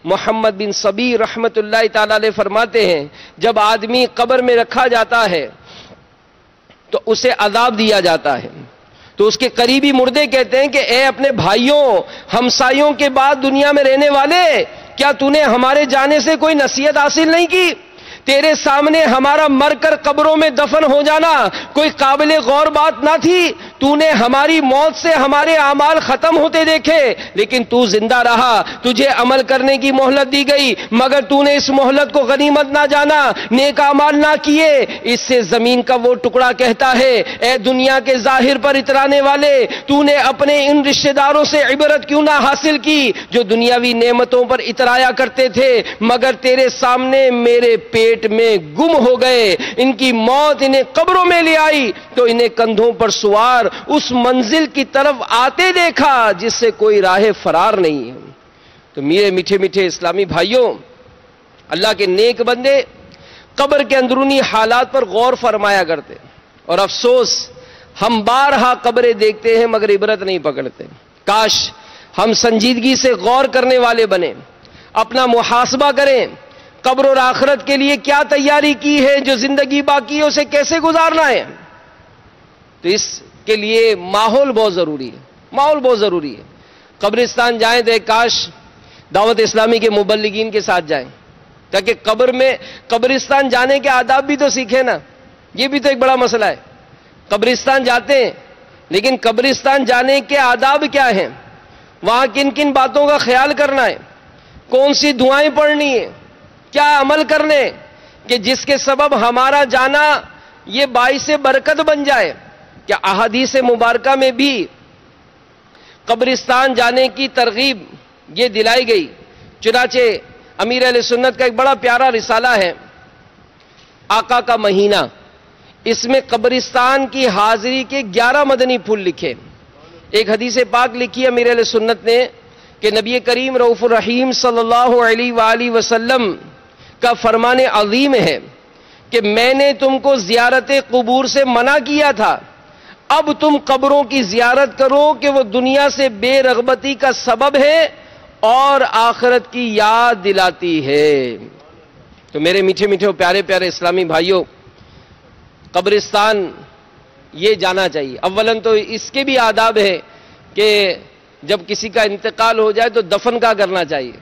محمد بن صبیر رحمت اللہ تعالی علیہ فرماتے ہیں جب آدمی قبر میں رکھا جاتا ہے تو اسے عذاب دیا جاتا ہے, تو اس کے قریبی مردے کہتے ہیں کہ اے اپنے بھائیوں, ہمسایوں کے بعد دنیا میں رہنے والے, کیا تو نے ہمارے جانے سے کوئی نصیحت حاصل نہیں کی؟ تیرے سامنے ہمارا مر کر قبروں میں دفن ہو جانا کوئی قابل غور بات نہ تھی؟ تو نے ہماری موت سے ہمارے اعمال ختم ہوتے دیکھے لیکن تو زندہ رہا, تجھے عمل کرنے کی مہلت دی گئی مگر تو نے اس مہلت کو غنیمت نہ جانا, نیک اعمال نہ کیے. اس سے زمین کا وہ ٹکڑا کہتا ہے اے دنیا کے ظاہر پر اترانے والے, تو نے اپنے ان رشتہ داروں سے عبرت کیوں نہ حاصل کی جو دنیاوی نعمتوں پر اترایا کرتے تھے مگر تیرے سامنے میرے پیٹ میں گم ہو گئے. ان کی موت انہیں قبروں میں لے آئی تو انہیں کندھوں پر سوار اس منزل کی طرف آتے دیکھا جس سے کوئی راہ فرار نہیں ہے. تو میرے میٹھے میٹھے اسلامی بھائیوں, اللہ کے نیک بندے قبر کے اندرونی حالات پر غور فرمایا کرتے, اور افسوس ہم بارہا قبریں دیکھتے ہیں مگر عبرت نہیں پکڑتے. کاش ہم سنجیدگی سے غور کرنے والے بنیں, اپنا محاسبہ کریں, قبر اور آخرت کے لیے کیا تیاری کی ہے, جو زندگی باقی ہے اسے کیسے گزارنا ہے. تو اس کے لیے ماحول بہت ضروری ہے, ماحول بہت ضروری ہے. قبرستان جائیں تو کاش دعوت اسلامی کے مبلغین کے ساتھ جائیں تاکہ قبرستان جانے کے آداب بھی تو سیکھیں نا. یہ بھی تو ایک بڑا مسئلہ ہے. قبرستان جاتے ہیں لیکن قبرستان جانے کے آداب کیا ہیں, وہاں کن کن باتوں کا خیال کرنا ہے, کون سی دعائیں پڑھنی ہے, کیا عمل کرنے کہ جس کے سبب ہمارا جانا یہ باعث برکت بن جائے. کیا احادیث مبارکہ میں بھی قبرستان جانے کی ترغیب یہ دلائی گئی. چنانچہ امیر اہل سنت کا ایک بڑا پیارا رسالہ ہے آقا کا مہینہ, اس میں قبرستان کی حاضری کے 11 مدنی پھول لکھے. ایک حدیث پاک لکھی امیر اہل سنت نے کہ نبی کریم رؤوف الرحیم صلی اللہ علیہ وآلہ وسلم کا فرمان عظیم ہے کہ میں نے تم کو زیارت قبور سے منع کیا تھا, اب تم قبروں کی زیارت کرو کہ وہ دنیا سے بے رغبتی کا سبب ہے اور آخرت کی یاد دلاتی ہے. تو میرے میٹھے میٹھے اور پیارے پیارے اسلامی بھائیوں, قبرستان یہ جانا چاہیے. اولاً تو اس کے بھی آداب ہے کہ جب کسی کا انتقال ہو جائے تو دفن کا کرنا چاہیے.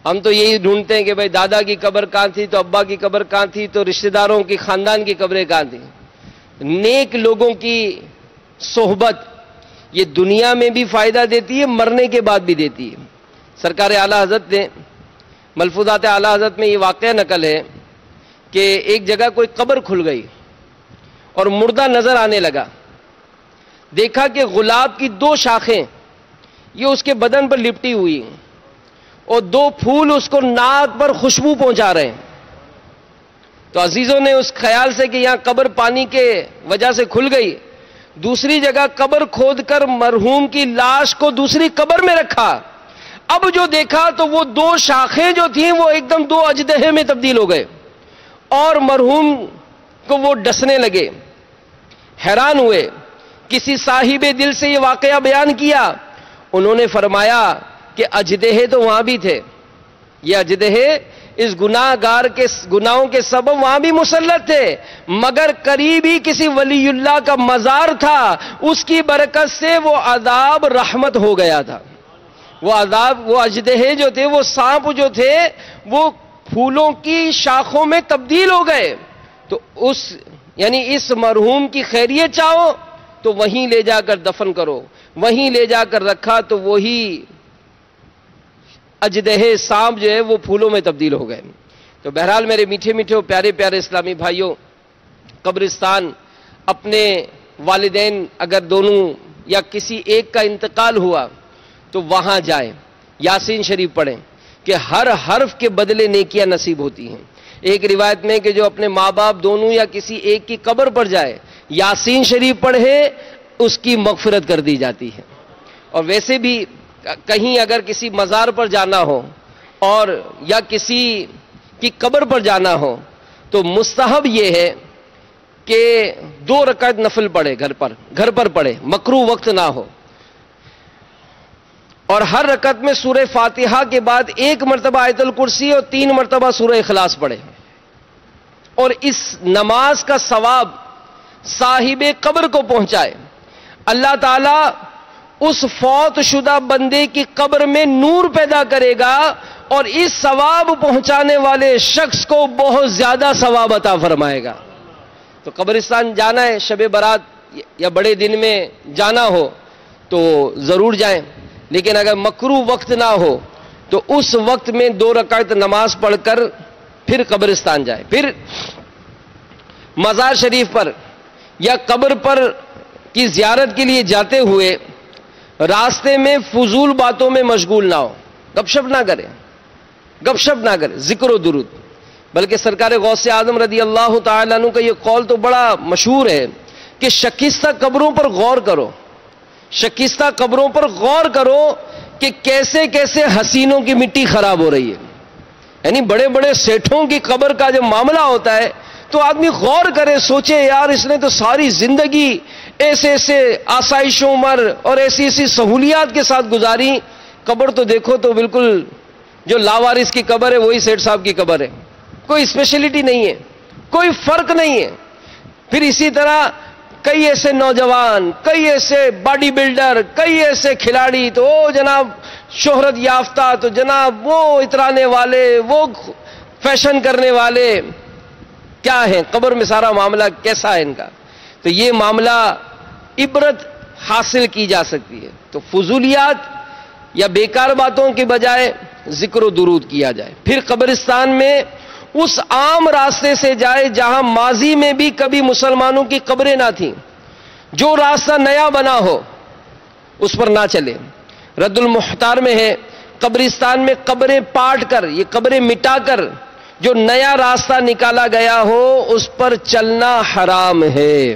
ہم تو یہی ڈھونڈتے ہیں کہ بھائی دادا کی قبر کہاں تھی, تو ابا کی قبر کہاں تھی, تو رشتہ داروں کی خاندان کی قبریں کہاں تھیں. نیک لوگوں کی صحبت یہ دنیا میں بھی فائدہ دیتی ہے, مرنے کے بعد بھی دیتی ہے. سرکار اعلیٰ حضرت نے ملفوظات اعلیٰ حضرت میں یہ واقعہ نقل ہے کہ ایک جگہ کوئی قبر کھل گئی اور مردہ نظر آنے لگا. دیکھا کہ گلاب کی 2 شاخیں یہ اس کے بدن پر لپٹی ہوئی اور 2 پھول اس کو ناک پر خوشبو پہنچا رہے ہیں. تو عزیزوں نے اس خیال سے کہ یہاں قبر پانی کے وجہ سے کھل گئی, دوسری جگہ قبر کھود کر مرحوم کی لاش کو دوسری قبر میں رکھا. اب جو دیکھا تو وہ 2 شاخیں جو تھیں وہ ایک دم 2 اژدہے میں تبدیل ہو گئے اور مرحوم کو وہ ڈسنے لگے. حیران ہوئے, کسی صاحب دل سے یہ واقعہ بیان کیا. انہوں نے فرمایا کہ اژدہے تو وہاں بھی تھے, یہ اژدہے اس گناہ گار کے گناہوں کے سبب وہاں بھی مسلط تھے, مگر قریب ہی کسی ولی اللہ کا مزار تھا, اس کی برکت سے وہ عذاب رحمت ہو گیا تھا. وہ عذاب, وہ اژدہے جو تھے, وہ سانپ جو تھے, وہ پھولوں کی شاخوں میں تبدیل ہو گئے. تو اس مرحوم کی خیریت چاہو تو وہیں لے جا کر دفن کرو, وہیں لے جا کر رکھا تو وہی اژدہے سانپ جو ہے وہ پھولوں میں تبدیل ہو گئے. تو بہرحال میرے میٹھے میٹھے اور پیارے پیارے اسلامی بھائیوں, قبرستان اپنے والدین اگر دونوں یا کسی ایک کا انتقال ہوا تو وہاں جائیں, یاسین شریف پڑھیں کہ ہر حرف کے بدلے نیکیاں نصیب ہوتی ہیں. ایک روایت میں کہ جو اپنے ماں باپ دونوں یا کسی ایک کی قبر پر جائے, یاسین شریف پڑھے, اس کی مغفرت کر دی جاتی ہے. اور ویسے بھی کہیں اگر کسی مزار پر جانا ہو اور یا کسی کی قبر پر جانا ہو تو مستحب یہ ہے کہ 2 رکعت نفل پڑھے, گھر پر پڑھے, مکروہ وقت نہ ہو. اور ہر رکعت میں سورہ فاتحہ کے بعد 1 مرتبہ آیت الکرسی اور 3 مرتبہ سورہ اخلاص پڑھے. اور اس نماز کا ثواب صاحب قبر کو پہنچائے. اللہ تعالیٰ اس فوت شدہ بندے کی قبر میں نور پیدا کرے گا اور اس ثواب پہنچانے والے شخص کو بہت زیادہ ثواب عطا فرمائے گا. تو قبرستان جانا ہے, شب برات یا بڑے دن میں جانا ہو تو ضرور جائیں، لیکن اگر مکروہ وقت نہ ہو تو اس وقت میں 2 رکعت نماز پڑھ کر پھر قبرستان جائیں۔ پھر مزار شریف پر یا قبر پر کی زیارت کے لیے جاتے ہوئے راستے میں فضول باتوں میں مشغول نہ ہو، گپ شپ نہ کریں، ذکر و درود۔ بلکہ سرکار غوث اعظم رضی اللہ تعالیٰ عنہ کا یہ قول تو بڑا مشہور ہے کہ شکستہ قبروں پر غور کرو، شکستہ قبروں پر غور کرو کہ کیسے کیسے حسینوں کی مٹی خراب ہو رہی ہے۔ یعنی بڑے بڑے سیٹھوں کی قبر کا جب معاملہ ہوتا ہے تو آدمی غور کرے، سوچے یار اس نے تو ساری زندگی ایسے ایسے آسائش و عمر اور ایسی ایسی سہولیات کے ساتھ گزاری، قبر تو دیکھو تو بالکل جو لاوارث کی قبر ہے وہی سیٹھ صاحب کی قبر ہے، کوئی اسپیشلٹی نہیں ہے، کوئی فرق نہیں ہے۔ پھر اسی طرح کئی ایسے نوجوان، کئی ایسے باڈی بلڈر، کئی ایسے کھلاڑی تو جناب شہرت یافتہ، تو جناب وہ اترانے والے، وہ فیشن کرنے والے، کیا ہیں قبر میں سارا معاملہ کیسا ہے ان کا؟ تو یہ معاملہ عبرت حاصل کی جا سکتی ہے۔ تو فضولیات یا بیکار باتوں کے بجائے ذکر و درود کیا جائے۔ پھر قبرستان میں اس عام راستے سے جائے جہاں ماضی میں بھی کبھی مسلمانوں کی قبریں نہ تھیں، جو راستہ نیا بنا ہو اس پر نہ چلے۔ رد المحتار میں ہے قبرستان میں قبریں پاٹ کر، یہ قبریں مٹا کر جو نیا راستہ نکالا گیا ہو اس پر چلنا حرام ہے۔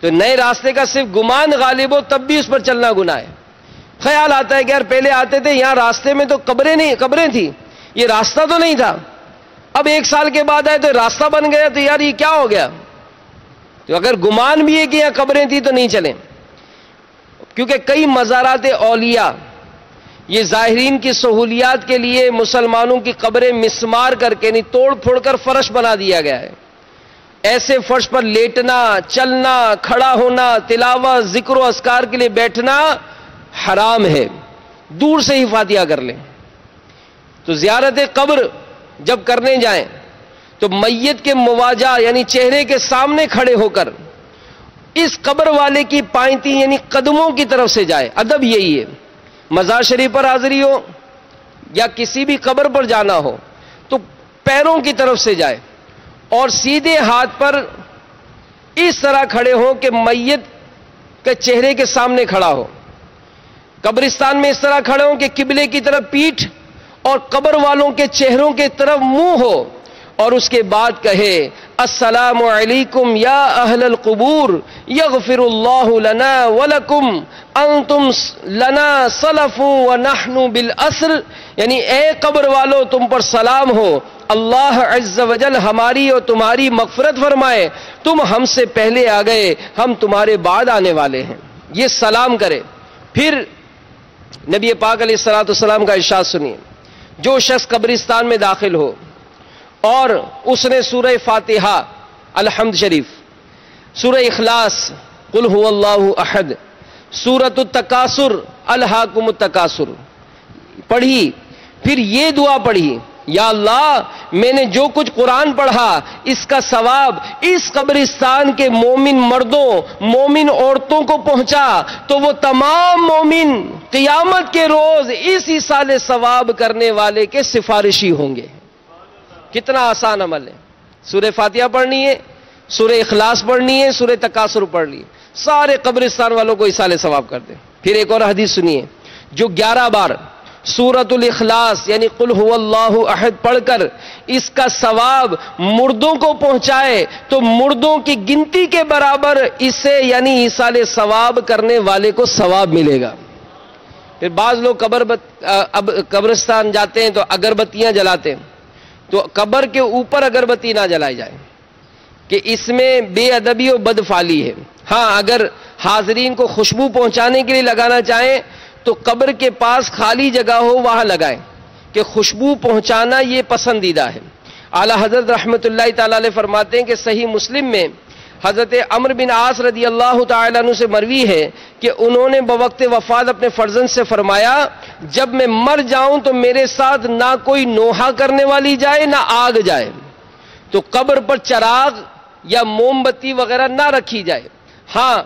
تو نئے راستے کا صرف گمان غالب ہو تب بھی اس پر چلنا گناہ ہے۔ خیال آتا ہے کہ یار پہلے آتے تھے یہاں راستے میں تو قبریں تھیں، یہ راستہ تو نہیں تھا، اب 1 سال کے بعد آئے تو راستہ بن گیا، تو یار یہ کیا ہو گیا؟ تو اگر گمان بھی ہے کہ یہاں قبریں تھیں تو نہیں چلیں، کیونکہ کئی مزارات اولیاء یہ ظاہرین کی سہولیات کے لیے مسلمانوں کی قبریں مسمار کر کے، نہیں توڑ پھوڑ کر فرش بنا دیا گیا ہے۔ ایسے فرش پر لیٹنا، چلنا، کھڑا ہونا، تلاوت، ذکر و اذکار کے لیے بیٹھنا حرام ہے، دور سے ہی فاتحہ کر لیں۔ تو زیارت قبر جب کرنے جائیں تو میت کے مواجہ یعنی چہرے کے سامنے کھڑے ہو کر اس قبر والے کی پائنتی یعنی قدموں کی طرف سے جائے۔ ادب یہی ہے، مزار شریف پر حاضری ہو یا کسی بھی قبر پر جانا ہو تو پیروں کی طرف سے جائے اور سیدھے ہاتھ پر اس طرح کھڑے ہو کہ میت کے چہرے کے سامنے کھڑا ہو۔ قبرستان میں اس طرح کھڑے ہوں کہ قبلے کی طرف پیٹھ اور قبر والوں کے چہروں کے طرف منہ ہو، اور اس کے بعد کہے السلام علیکم یا اہل القبور یغفر اللہ لنا ولکم انتم لنا سلف ونحن بالاسر، یعنی اے قبر والو تم پر سلام ہو، اللہ عز وجل ہماری اور تمہاری مغفرت فرمائے، تم ہم سے پہلے آ گئے، ہم تمہارے بعد آنے والے ہیں، یہ سلام کرے۔ پھر نبی پاک علیہ الصلوۃ والسلام کا ارشاد سنیے، جو شخص قبرستان میں داخل ہو اور اس نے سورہ فاتحہ، الحمد شریف، سورہ اخلاص، قل هو اللہ احد، سورۃ التکاثر، الہاکم التکاثر پڑھی، پھر یہ دعا پڑھی، یا اللہ میں نے جو کچھ قرآن پڑھا اس کا ثواب اس قبرستان کے مومن مردوں، مومن عورتوں کو پہنچا تو وہ تمام مومن قیامت کے روز اس ایصال ثواب کرنے والے کے سفارشی ہوں گے۔ کتنا آسان عمل ہے، سورہ فاتحہ پڑھنی ہے، سورہ اخلاص پڑھنی ہے، سورہ تکاثر پڑھنی ہے، سارے قبرستان والوں کو ایصال ثواب کر دیں۔ پھر ایک اور حدیث سنیے، جو 11 بار سورۃ الاخلاص یعنی قل هو اللہ احد پڑھ کر اس کا ثواب مردوں کو پہنچائے تو مردوں کی گنتی کے برابر اسے یعنی ایصال ثواب کرنے والے کو ثواب ملے گا۔ پھر بعض لوگ قبرستان جاتے ہیں تو اگربتیاں جلاتے ہیں، تو قبر کے اوپر اگربتی نہ جلائی جائے کہ اس میں بے ادبی و بدفعلی ہے۔ ہاں اگر حاضرین کو خوشبو پہنچانے کے لیے لگانا چاہیں تو قبر کے پاس خالی جگہ ہو وہاں لگائیں، کہ خوشبو پہنچانا یہ پسندیدہ ہے۔ اعلیٰ حضرت رحمت اللہ تعالی علیہ فرماتے ہیں کہ صحیح مسلم میں حضرت عمرو بن عاص رضی اللہ تعالیٰ عنہ سے مروی ہے کہ انہوں نے بوقت وفات اپنے فرزند سے فرمایا، جب میں مر جاؤں تو میرے ساتھ نہ کوئی نوحہ کرنے والی جائے نہ آگ جائے، تو قبر پر چراغ یا موم بتی وغیرہ نہ رکھی جائے، ہاں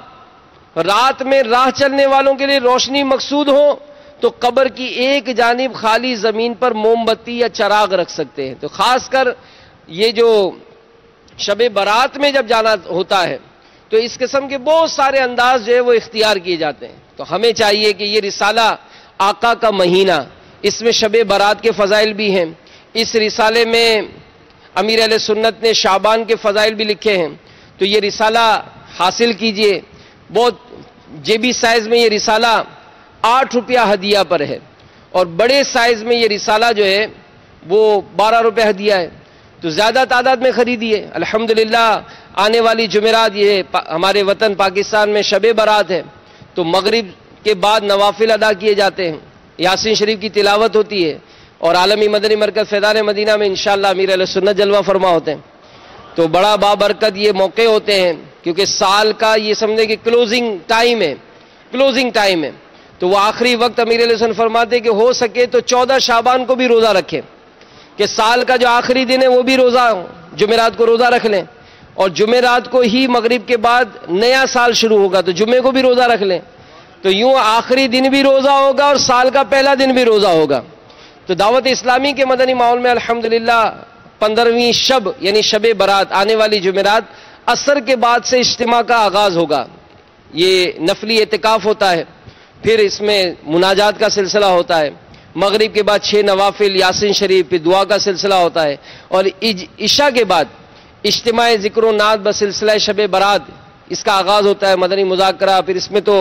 رات میں راہ چلنے والوں کے لیے روشنی مقصود ہو تو قبر کی ایک جانب خالی زمین پر موم بتی یا چراغ رکھ سکتے ہیں. تو خاص کر یہ جو شب برات میں جب جانا ہوتا ہے تو اس قسم کے بہت سارے انداز جو ہے وہ اختیار کیے جاتے ہیں. تو ہمیں چاہیے کہ یہ رسالہ آقا کا مہینہ، اس میں شب برات کے فضائل بھی ہیں. اس رسالے میں امیر اہل سنت نے شعبان کے فضائل بھی لکھے ہیں. تو یہ رسالہ حاصل کیجئے. بہت جیبی سائز میں یہ رسالہ 8 روپیہ ہدیہ پر ہے، اور بڑے سائز میں یہ رسالہ جو ہے وہ 12 روپے ہدیہ ہے. تو زیادہ تعداد میں خریدیے. الحمدللہ آنے والی جمعرات یہ ہمارے وطن پاکستان میں شب برات ہے، تو مغرب کے بعد نوافل ادا کیے جاتے ہیں، یاسین شریف کی تلاوت ہوتی ہے، اور عالمی مدنی مرکز فیضان مدینہ میں انشاءاللہ امیر اہل سنت جلوہ فرما ہوتے ہیں. تو بڑا بابرکت یہ موقع ہوتے ہیں، کیونکہ سال کا یہ سمجھے کہ کلوزنگ ٹائم ہے. تو وہ آخری وقت امیر علیہ السلام فرماتے ہیں کہ ہو سکے تو 14 شعبان کو بھی روزہ رکھیں، کہ سال کا جو آخری دن ہے وہ بھی روزہ جمعرات کو روزہ رکھ لیں، اور جمعرات کو ہی مغرب کے بعد نیا سال شروع ہوگا تو جمعے کو بھی روزہ رکھ لیں. تو یوں آخری دن بھی روزہ ہوگا اور سال کا پہلا دن بھی روزہ ہوگا. تو دعوت اسلامی کے مدنی ماحول میں الحمدللہ 15ویں شب یعنی شب برات آنے والی جمعرات عصر کے بعد سے اجتماع کا آغاز ہوگا. یہ نفلی اعتکاف ہوتا ہے، پھر اس میں مناجات کا سلسلہ ہوتا ہے، مغرب کے بعد 6 نوافل، یاسین شریف، پھر دعا کا سلسلہ ہوتا ہے، اور عشاء کے بعد اجتماع ذکر و نعت بسلسلہ شب برات اس کا آغاز ہوتا ہے، مدنی مذاکرہ، پھر اس میں تو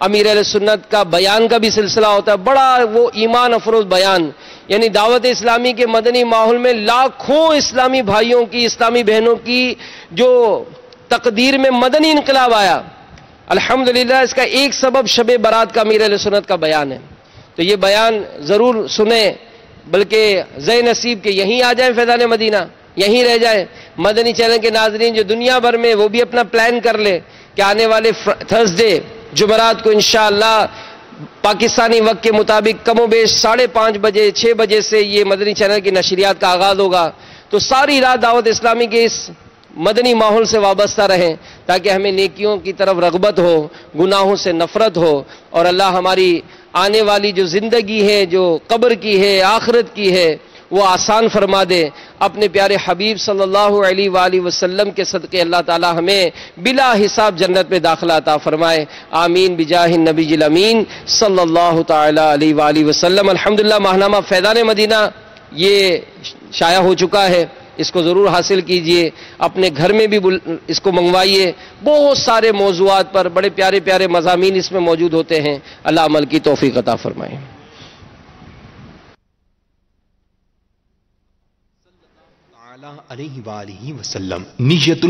امیر اہل سنت کا بیان کا بھی سلسلہ ہوتا ہے، بڑا وہ ایمان افروز بیان. یعنی دعوت اسلامی کے مدنی ماحول میں لاکھوں اسلامی بھائیوں کی، اسلامی بہنوں کی جو تقدیر میں مدنی انقلاب آیا، الحمدللہ اس کا ایک سبب شب برات کا امیر اہل سنت کا بیان ہے. تو یہ بیان ضرور سنیں، بلکہ زے نصیب کہ یہیں آ جائیں فیضان مدینہ، یہیں رہ جائیں. مدنی چینل کے ناظرین جو دنیا بھر میں، وہ بھی اپنا پلان کر لے کہ آنے والے تھرسڈے جمعرات کو انشاءاللہ پاکستانی وقت کے مطابق کم و بیش 5:30 بجے 6 بجے سے یہ مدنی چینل کی نشریات کا آغاز ہوگا. تو ساری رات دعوت اسلامی کے اس مدنی ماحول سے وابستہ رہیں تاکہ ہمیں نیکیوں کی طرف رغبت ہو، گناہوں سے نفرت ہو، اور اللہ ہماری آنے والی جو زندگی ہے، جو قبر کی ہے، آخرت کی ہے، وہ آسان فرما دے. اپنے پیارے حبیب صلی اللہ علیہ وآلہ وسلم کے صدقے اللہ تعالی ہمیں بلا حساب جنت میں داخلہ عطا فرمائے. آمین بجاہ النبی الامین صلی اللہ تعالی علیہ وآلہ وسلم. الحمدللہ ماہنامہ فیضان مدینہ یہ شائع ہو چکا ہے، اس کو ضرور حاصل کیجئے، اپنے گھر میں بھی اس کو منگوائیے. بہت سارے موضوعات پر بڑے پیارے پیارے مضامین اس میں موجود ہوتے ہیں. اللہ عمل کی توفیق عطا فرمائے. علیہ وآلہ وسلم. نیت